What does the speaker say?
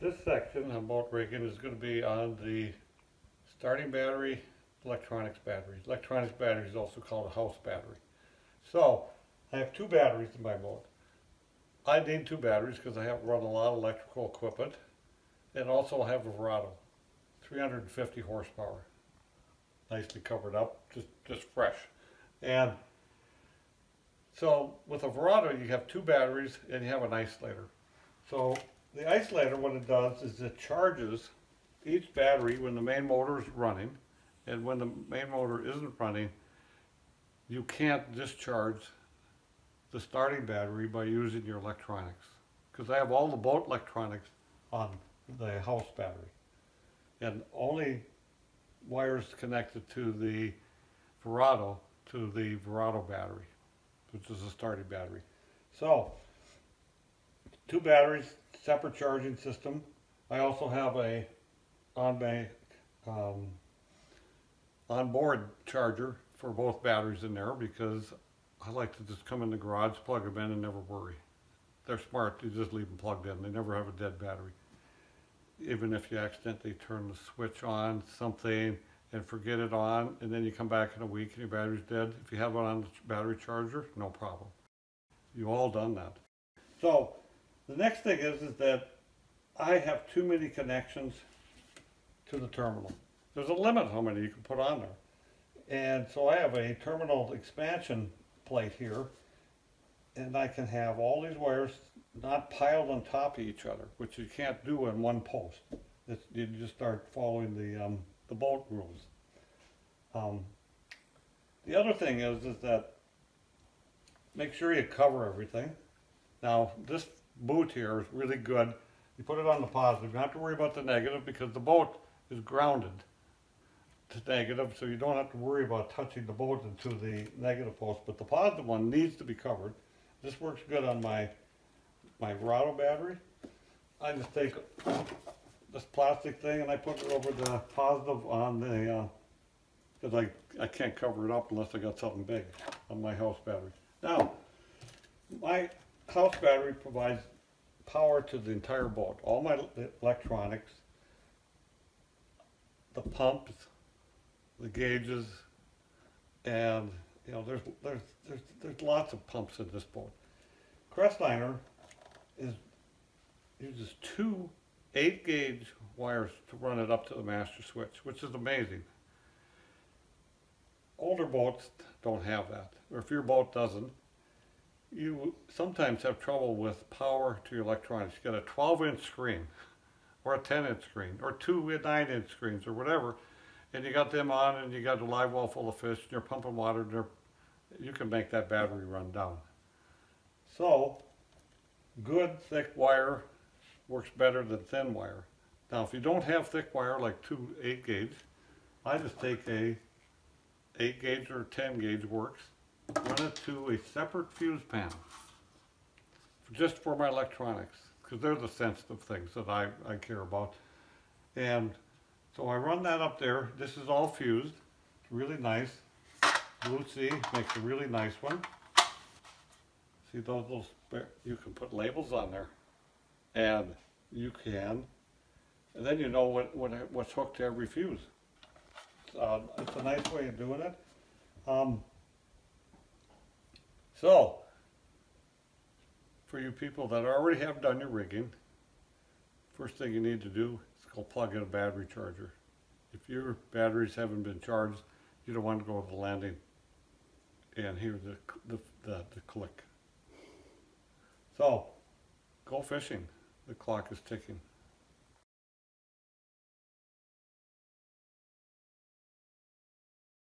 This section on boat rigging is going to be on the starting battery, electronics battery. Electronics battery is also called a house battery. So I have two batteries in my boat. I need two batteries because I have run a lot of electrical equipment, and also I have a Verado, 350 horsepower, nicely covered up, just fresh. And so with a Verado you have two batteries and you have an isolator. So the isolator, what it does is it charges each battery when the main motor is running, and when the main motor isn't running, you can't discharge the starting battery by using your electronics. Because I have all the boat electronics on the house battery, and only wires connected to the Verado battery, which is a starting battery. So two batteries, separate charging system. I also have a onboard charger for both batteries in there because I like to just come in the garage, plug them in, and never worry. They're smart, you just leave them plugged in. They never have a dead battery. Even if you accidentally turn the switch on something and forget it on, and then you come back in a week and your battery's dead, if you have it on the battery charger, no problem. You've all done that. So the next thing is that I have too many connections to the terminal. There's a limit how many you can put on there. And so I have a terminal expansion plate here, and I can have all these wires not piled on top of each other, which you can't do in one post. You just start following the boat rules. The other thing is that make sure you cover everything. Now this boot here is really good. You put it on the positive. You don't have to worry about the negative because the boat is grounded to negative, so you don't have to worry about touching the boat into the negative post. But the positive one needs to be covered. This works good on my Verado battery. I just take this plastic thing and I put it over the positive on the, because I can't cover it up unless I got something big on my house battery. Now, my house battery provides power to the entire boat. All my electronics, the pumps, the gauges, and you know there's lots of pumps in this boat. Crestliner uses two 8-gauge wires to run it up to the master switch, which is amazing. Older boats don't have that, or if your boat doesn't, you sometimes have trouble with power to your electronics. You got a 12-inch screen, or a 10-inch screen, or two 9-inch screens, or whatever, and you got them on, and you got a live well full of fish, and you're pumping water, and you can make that battery run down. So, good thick wire works better than thin wire. Now, if you don't have thick wire, like two 8-gauge, I just take a 8-gauge or 10-gauge works, run it to a separate fuse panel, just for my electronics, because they're the sensitive things that I care about. And so I run that up there. This is all fused, really nice. Blue Sea makes a really nice one. See those little, you can put labels on there, and you can, and then you know what's hooked to every fuse. It's a nice way of doing it. So, for you people that already have done your rigging, first thing you need to do is go plug in a battery charger. If your batteries haven't been charged, you don't want to go to the landing and hear the click. So, go fishing. The clock is ticking.